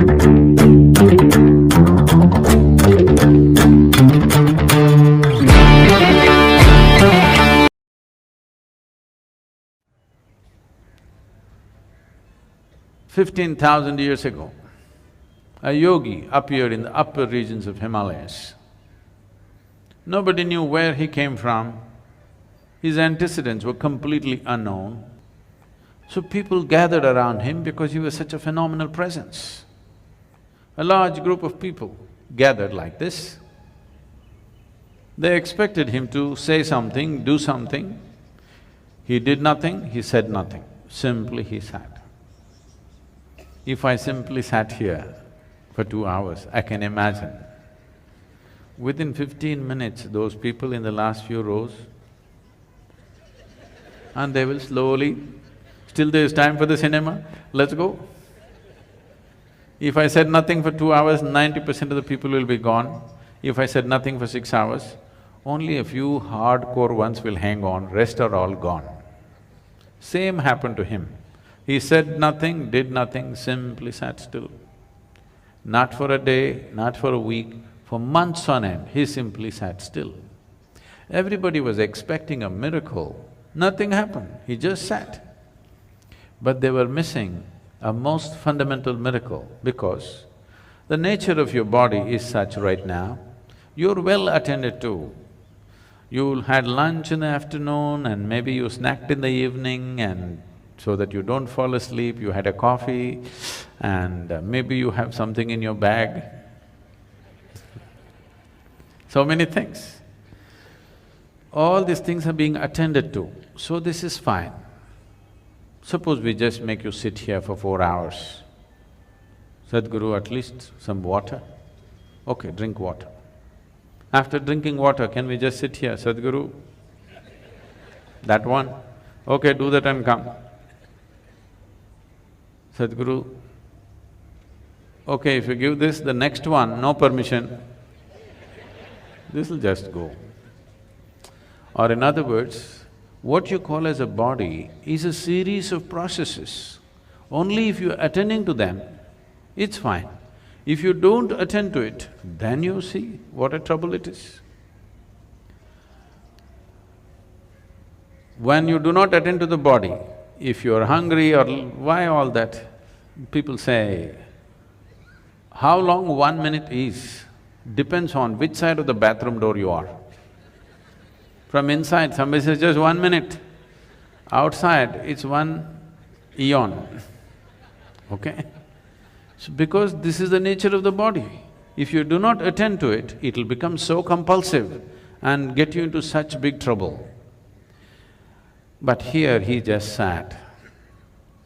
$15,000 years ago, a yogi appeared in the upper regions of Himalayas. Nobody knew where he came from, his antecedents were completely unknown. So people gathered around him because he was such a phenomenal presence. A large group of people gathered like this. They expected him to say something, do something. He did nothing, he said nothing, simply he sat. If I simply sat here for 2 hours, I can imagine, within 15 minutes, those people in the last few rows, and they will slowly, still there's time for the cinema, let's go. If I said nothing for 2 hours, 90% of the people will be gone. If I said nothing for 6 hours, only a few hardcore ones will hang on, rest are all gone. Same happened to him. He said nothing, did nothing, simply sat still. Not for a day, not for a week, for months on end, he simply sat still. Everybody was expecting a miracle, nothing happened, he just sat. But they were missing a most fundamental miracle because the nature of your body is such right now, you're well attended to. You had lunch in the afternoon and maybe you snacked in the evening and so that you don't fall asleep, you had a coffee and maybe you have something in your bag. So many things. All these things are being attended to, so this is fine. Suppose we just make you sit here for 4 hours. Sadhguru, at least some water? Okay, drink water. After drinking water, can we just sit here, Sadhguru? That one? Okay, do that and come. Sadhguru, okay, if you give this, the next one, no permission, this'll just go. Or in other words, what you call as a body is a series of processes. Only if you're attending to them, it's fine. If you don't attend to it, then you see what a trouble it is. When you do not attend to the body, if you're hungry or why all that, people say, how long 1 minute is depends on which side of the bathroom door you are. From inside, somebody says just 1 minute. Outside, it's 1 eon, okay? So because this is the nature of the body, if you do not attend to it, it'll become so compulsive and get you into such big trouble. But here he just sat.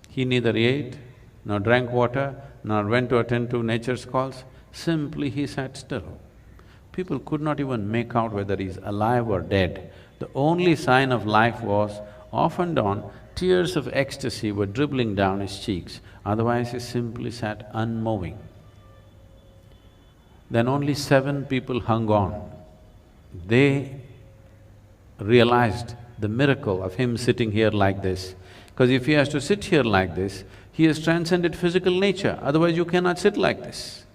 He neither ate, nor drank water, nor went to attend to nature's calls, simply he sat still. People could not even make out whether he's alive or dead. The only sign of life was, off and on, tears of ecstasy were dribbling down his cheeks, otherwise he simply sat unmoving. Then only 7 people hung on. They realized the miracle of him sitting here like this, because if he has to sit here like this, he has transcended physical nature, otherwise you cannot sit like this.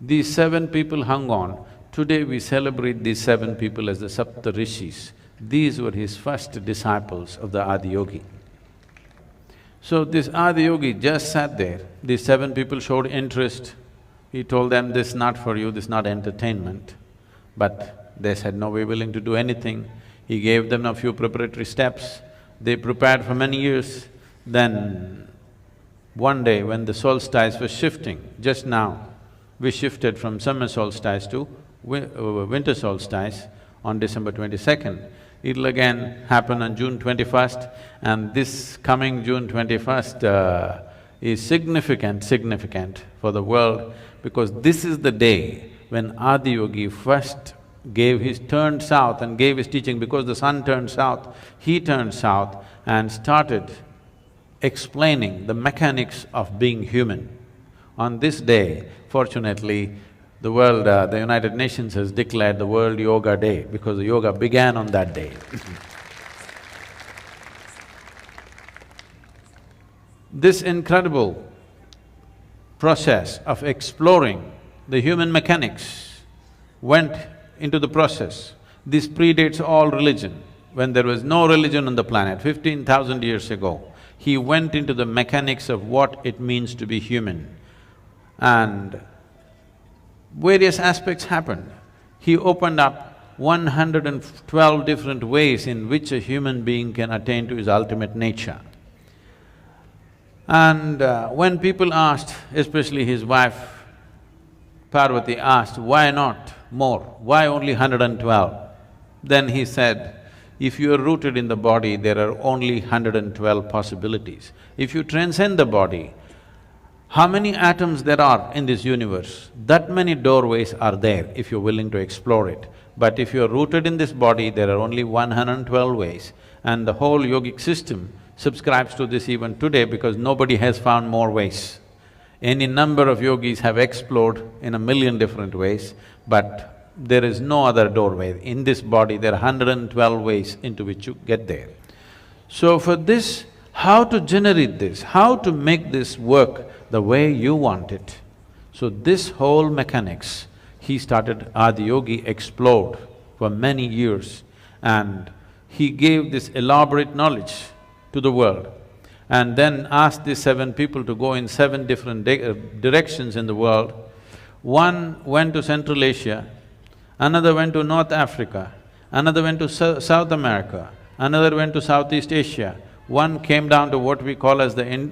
These 7 people hung on. Today we celebrate these 7 people as the Sapta Rishis. These were his first disciples of the Adiyogi. So this Adiyogi just sat there, these 7 people showed interest. He told them, this is not for you, this is not entertainment. But they said, no, we're willing to do anything. He gave them a few preparatory steps. They prepared for many years. Then one day when the solstice was shifting, just now, we shifted from summer solstice to winter solstice on December 22nd. It'll again happen on June 21st, and this coming June 21st is significant for the world, because this is the day when Adiyogi first turned south and gave his teaching. Because the sun turned south, he turned south and started explaining the mechanics of being human. On this day, fortunately, the world, the United Nations has declared the World Yoga Day because the yoga began on that day. This incredible process of exploring the human mechanics, went into the process. This predates all religion. When there was no religion on the planet, 15,000 years ago, he went into the mechanics of what it means to be human. And various aspects happened. He opened up 112 different ways in which a human being can attain to his ultimate nature. And when people asked, especially his wife Parvati asked, why not more? Why only 112? Then he said, if you are rooted in the body, there are only 112 possibilities. If you transcend the body, how many atoms there are in this universe, that many doorways are there if you're willing to explore it. But if you're rooted in this body, there are only 112 ways. And the whole yogic system subscribes to this even today because nobody has found more ways. Any number of yogis have explored in 1,000,000 different ways, but there is no other doorway. In this body, there are 112 ways into which you get there. So for this, how to generate this, how to make this work the way you want it. So this whole mechanics, he started, Adiyogi explored for many years and he gave this elaborate knowledge to the world and then asked these 7 people to go in 7 different directions in the world. One went to Central Asia, another went to North Africa, another went to South America, another went to Southeast Asia, one came down to what we call as the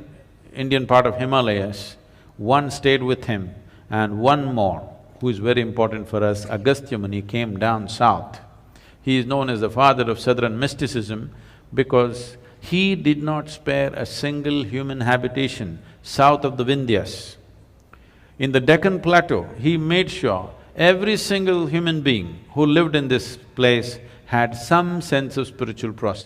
Indian part of Himalayas, one stayed with him, and one more, who is very important for us, Agastya Muni, came down south. He is known as the father of southern mysticism because he did not spare a single human habitation south of the Vindhyas. In the Deccan Plateau, he made sure every single human being who lived in this place had some sense of spiritual process.